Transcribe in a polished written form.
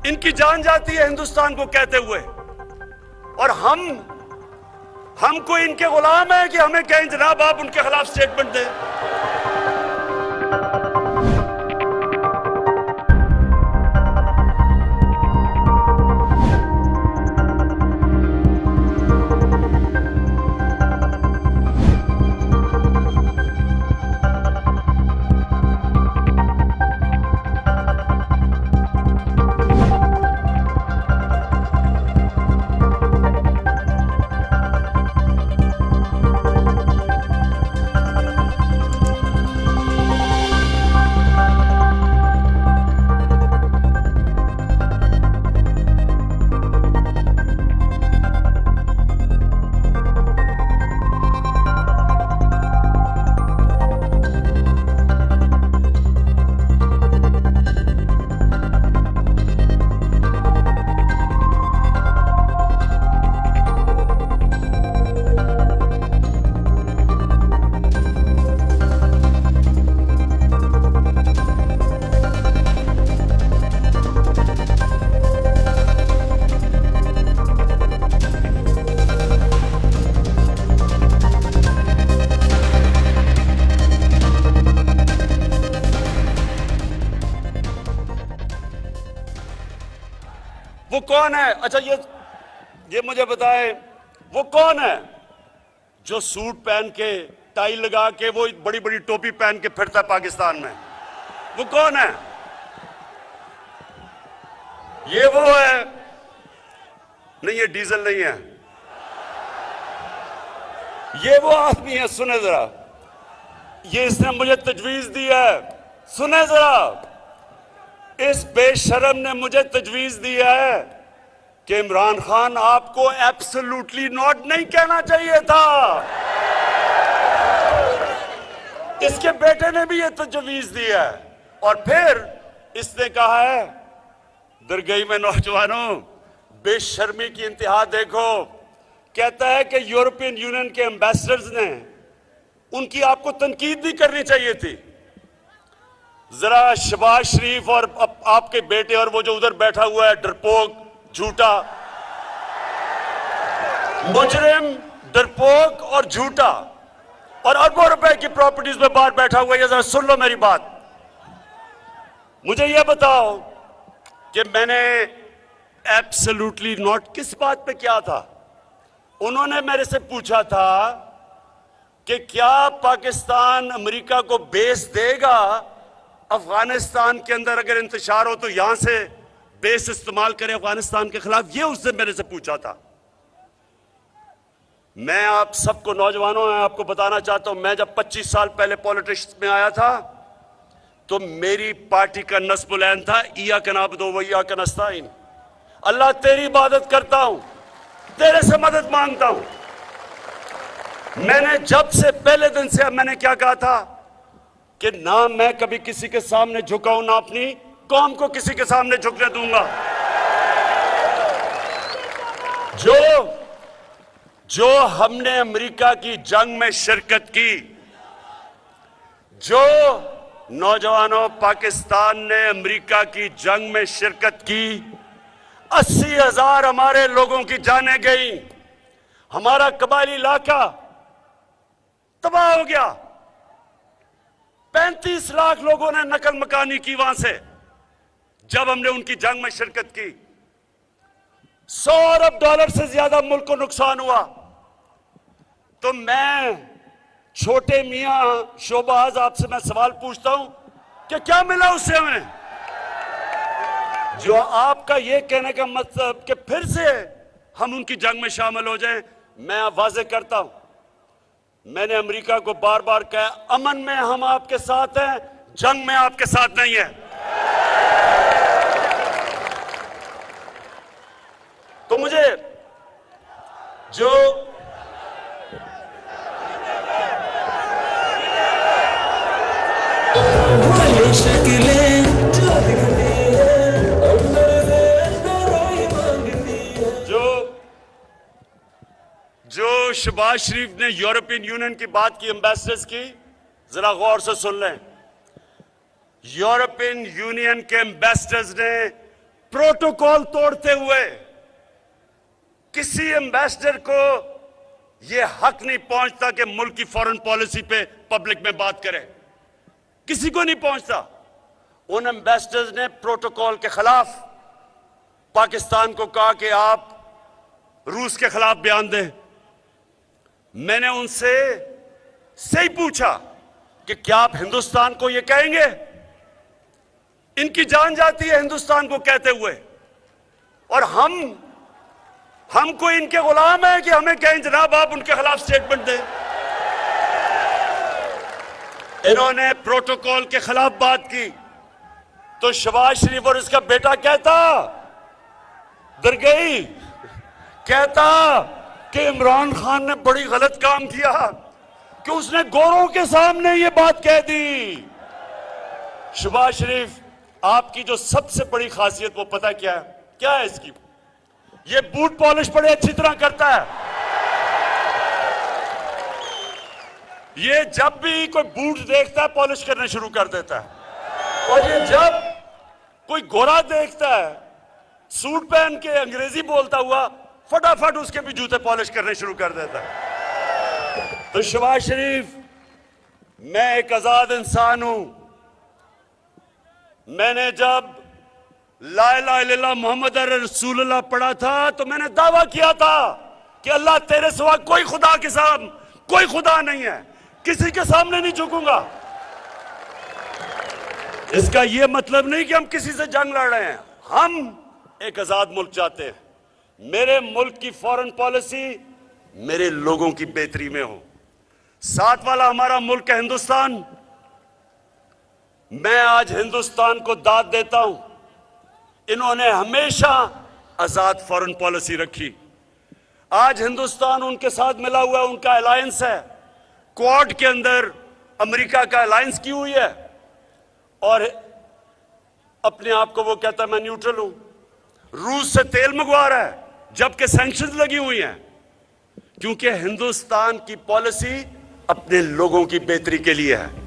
इनकी जान जाती है हिंदुस्तान को कहते हुए, और हमको इनके गुलाम है कि हमें कहें जनाब आप उनके खिलाफ स्टेटमेंट दें। वो कौन है? अच्छा ये मुझे बताएं, वो कौन है जो सूट पहन के टाई लगा के वो बड़ी बड़ी टोपी पहन के फिरता है पाकिस्तान में? वो कौन है? ये वो है? नहीं, ये डीजल नहीं है, ये वो आदमी है। सुने जरा, ये इसने मुझे तजवीज दी है। सुने जरा, इस बेशरम ने मुझे तजवीज दी है कि इमरान खान आपको एब्सोल्युटली नॉट नहीं कहना चाहिए था। इसके बेटे ने भी ये तजवीज दी है, और फिर इसने कहा है, दरगई में नौजवानों बेशर्मी की इंतहा देखो। कहता है कि यूरोपियन यूनियन के एम्बेसडर्स ने उनकी आपको तनकीद भी करनी चाहिए थी। जरा शहबाज शरीफ और आपके बेटे और वो जो उधर बैठा हुआ है डरपोक, झूठा मुजरिम, डरपोक और झूठा, और अरबों रुपए की प्रॉपर्टीज में बाहर बैठा हुआ है, जरा सुन लो मेरी बात। मुझे यह बताओ कि मैंने एब्सोल्युटली नॉट किस बात पे किया था? उन्होंने मेरे से पूछा था कि क्या पाकिस्तान अमेरिका को बेस देगा अफगानिस्तान के अंदर अगर इंतशार हो तो यहां से बेस इस्तेमाल करे अफगानिस्तान के खिलाफ? ये उसने मेरे से पूछा था। मैं आप सबको नौजवानों मैं आपको बताना चाहता हूं, मैं जब 25 साल पहले पॉलिटिक्स में आया था तो मेरी पार्टी का नस्बुलैन था इय्याक नअबुदु व इय्याक नस्तईन। अल्लाह तेरी इबादत करता हूं, तेरे से मदद मांगता हूं। मैंने जब से पहले दिन से मैंने क्या कहा था कि ना मैं कभी किसी के सामने झुकाऊं, ना अपनी कौम को किसी के सामने झुकने दूंगा। जो हमने अमेरिका की जंग में शिरकत की, जो नौजवानों पाकिस्तान ने अमेरिका की जंग में शिरकत की, 80,000 हमारे लोगों की जानें गई, हमारा कबायली इलाका तबाह हो गया, 35 लाख लोगों ने नकल मकानी की वहां से जब हमने उनकी जंग में शिरकत की। $100 अरब से ज्यादा मुल्क को नुकसान हुआ। तो मैं छोटे मियां शोबाज आपसे मैं सवाल पूछता हूं कि क्या मिला उससे हमें? जो आपका ये कहने का मतलब कि फिर से हम उनकी जंग में शामिल हो जाएं, मैं वाज़ेह करता हूं, मैंने अमेरिका को बार बार कहा अमन में हम आपके साथ हैं, जंग में आपके साथ नहीं है। तो मुझे जो शहबाज शरीफ ने यूरोपियन यूनियन की बात की, एम्बेसडर्स की, जरा गौर से सुन लें। यूरोपियन यूनियन के एम्बेसडर्स ने प्रोटोकॉल तोड़ते हुए किसी एम्बेसडर को यह हक नहीं पहुंचता कि मुल्क की फॉरेन पॉलिसी पे पब्लिक में बात करे, किसी को नहीं पहुंचता। उन एम्बेसडर्स ने प्रोटोकॉल के खिलाफ पाकिस्तान को कहा कि आप रूस के खिलाफ बयान दें। मैंने उनसे सही पूछा कि क्या आप हिंदुस्तान को यह कहेंगे? इनकी जान जाती है हिंदुस्तान को कहते हुए, और हमको इनके गुलाम है कि हमें कहें जनाब आप उनके खिलाफ स्टेटमेंट दें। इन्होंने प्रोटोकॉल के खिलाफ बात की तो शहबाज शरीफ और इसका बेटा कहता दरगई कहता कि इमरान खान ने बड़ी गलत काम किया कि उसने गोरों के सामने ये बात कह दी। शहबाज शरीफ, आपकी जो सबसे बड़ी खासियत वो पता क्या है? क्या है इसकी? ये बूट पॉलिश बड़े अच्छी तरह करता है। ये जब भी कोई बूट देखता है पॉलिश करना शुरू कर देता है, और ये जब कोई गोरा देखता है सूट पहन के अंग्रेजी बोलता हुआ फटाफट उसके भी जूते पॉलिश करने शुरू कर देता है। तो शहबाज शरीफ, मैं एक आजाद इंसान हूं। मैंने जब ला इलाहा इल्लल्लाह मोहम्मद रसूलुल्लाह पढ़ा था तो मैंने दावा किया था कि अल्लाह तेरे सिवा कोई खुदा के सामने कोई खुदा नहीं है, किसी के सामने नहीं झुकूंगा। इसका यह मतलब नहीं कि हम किसी से जंग लड़ रहे हैं, हम एक आजाद मुल्क चाहते हैं। मेरे मुल्क की फॉरेन पॉलिसी मेरे लोगों की बेहतरी में हो। साथ वाला हमारा मुल्क है हिंदुस्तान। मैं आज हिंदुस्तान को दाद देता हूं, इन्होंने हमेशा आजाद फॉरेन पॉलिसी रखी। आज हिंदुस्तान उनके साथ मिला हुआ है, उनका अलायंस है। क्वाड के अंदर अमेरिका का अलायंस की हुई है और अपने आप को वो कहता है मैं न्यूट्रल हूं। रूस से तेल मंगवा रहा है जबकि सैंक्शंस लगी हुई हैं, क्योंकि हिंदुस्तान की पॉलिसी अपने लोगों की बेहतरी के लिए है।